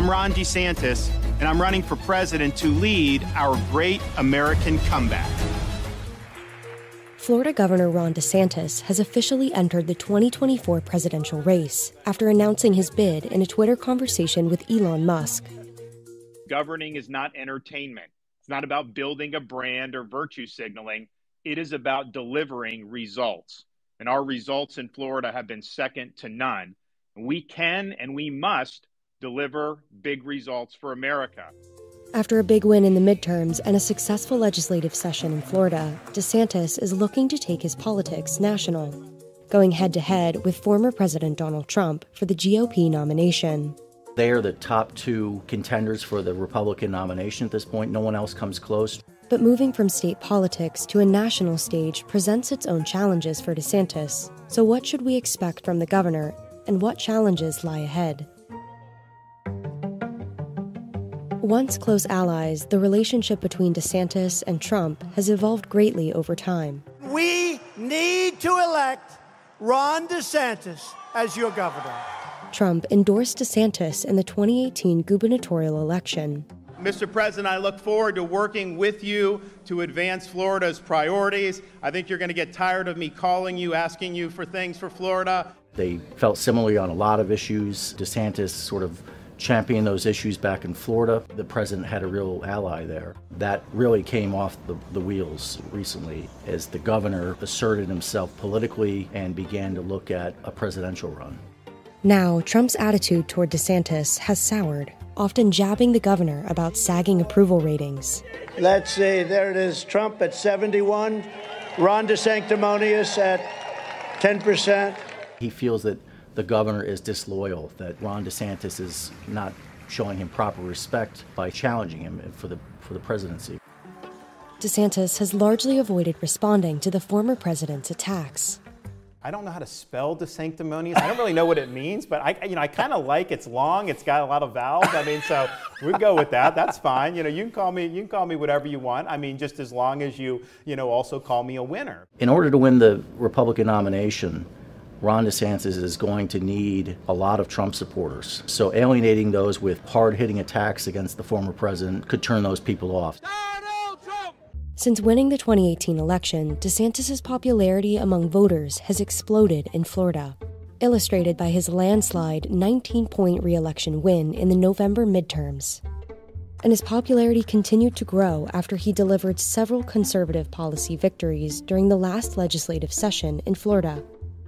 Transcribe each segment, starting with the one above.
I'm Ron DeSantis, and I'm running for president to lead our great American comeback. Florida Governor Ron DeSantis has officially entered the 2024 presidential race after announcing his bid in a Twitter conversation with Elon Musk. Governing is not entertainment. It's not about building a brand or virtue signaling. It is about delivering results. And our results in Florida have been second to none. We can and we must deliver big results for America. After a big win in the midterms and a successful legislative session in Florida, DeSantis is looking to take his politics national, going head-to-head with former President Donald Trump for the GOP nomination. They are the top two contenders for the Republican nomination at this point. No one else comes close. But moving from state politics to a national stage presents its own challenges for DeSantis. So what should we expect from the governor, and what challenges lie ahead? Once close allies, the relationship between DeSantis and Trump has evolved greatly over time. We need to elect Ron DeSantis as your governor. Trump endorsed DeSantis in the 2018 gubernatorial election. Mr. President, I look forward to working with you to advance Florida's priorities. I think you're going to get tired of me calling you, asking you for things for Florida. They felt similarly on a lot of issues. DeSantis sort of championed those issues back in Florida. The president had a real ally there. That really came off the wheels recently as the governor asserted himself politically and began to look at a presidential run. Now, Trump's attitude toward DeSantis has soured, often jabbing the governor about sagging approval ratings. Let's see, there it is, Trump at 71, Ron DeSanctimonious at 10%. He feels that the governor is disloyal, that Ron DeSantis is not showing him proper respect by challenging him for the presidency. DeSantis has largely avoided responding to the former president's attacks. I don't know how to spell DeSanctimonious. I don't really know what it means, but I kind of like it's long. It's got a lot of vowels. I mean, so we'd go with that. That's fine. You can call me whatever you want. I mean, just as long as you also call me a winner. In order to win the Republican nomination, Ron DeSantis is going to need a lot of Trump supporters. So alienating those with hard-hitting attacks against the former president could turn those people off. Since winning the 2018 election, DeSantis' popularity among voters has exploded in Florida, illustrated by his landslide 19-point re-election win in the November midterms. And his popularity continued to grow after he delivered several conservative policy victories during the last legislative session in Florida.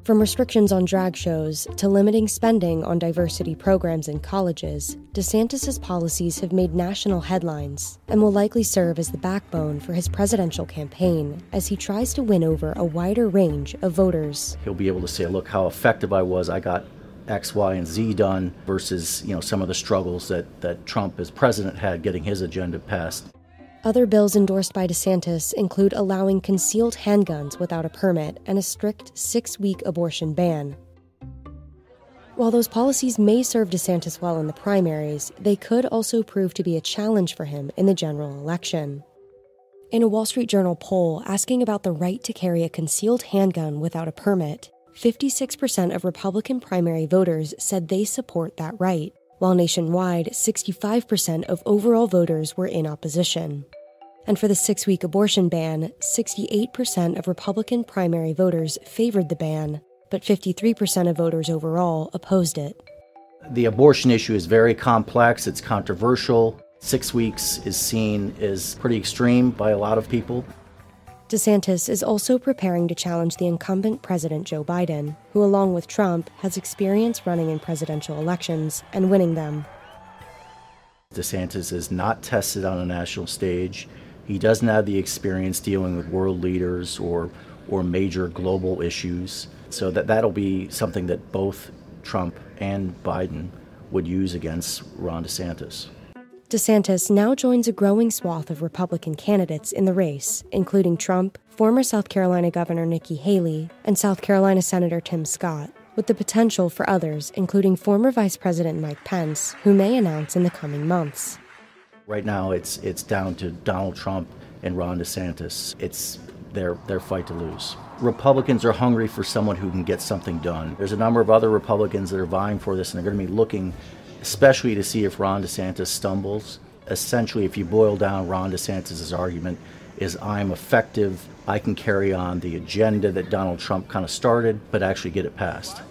From restrictions on drag shows to limiting spending on diversity programs in colleges, DeSantis' policies have made national headlines and will likely serve as the backbone for his presidential campaign as he tries to win over a wider range of voters. He'll be able to say, look how effective I was. I got X, Y, and Z done versus, some of the struggles that Trump as president had getting his agenda passed. Other bills endorsed by DeSantis include allowing concealed handguns without a permit and a strict 6-week abortion ban. While those policies may serve DeSantis well in the primaries, they could also prove to be a challenge for him in the general election. In a Wall Street Journal poll asking about the right to carry a concealed handgun without a permit, 56% of Republican primary voters said they support that right, while nationwide, 65% of overall voters were in opposition. And for the 6-week abortion ban, 68% of Republican primary voters favored the ban, but 53% of voters overall opposed it. The abortion issue is very complex, it's controversial. 6 weeks is seen as pretty extreme by a lot of people. DeSantis is also preparing to challenge the incumbent President Joe Biden, who, along with Trump, has experience running in presidential elections and winning them. DeSantis is not tested on a national stage. He doesn't have the experience dealing with world leaders or major global issues. So that'll be something that both Trump and Biden would use against Ron DeSantis. DeSantis now joins a growing swath of Republican candidates in the race, including Trump, former South Carolina Governor Nikki Haley, and South Carolina Senator Tim Scott, with the potential for others, including former Vice President Mike Pence, who may announce in the coming months. Right now, it's down to Donald Trump and Ron DeSantis. It's their fight to lose. Republicans are hungry for someone who can get something done. There's a number of other Republicans that are vying for this, and they're going to be looking especially to see if Ron DeSantis stumbles. Essentially, if you boil down Ron DeSantis' argument, is I'm effective, I can carry on the agenda that Donald Trump kind of started, but actually get it passed.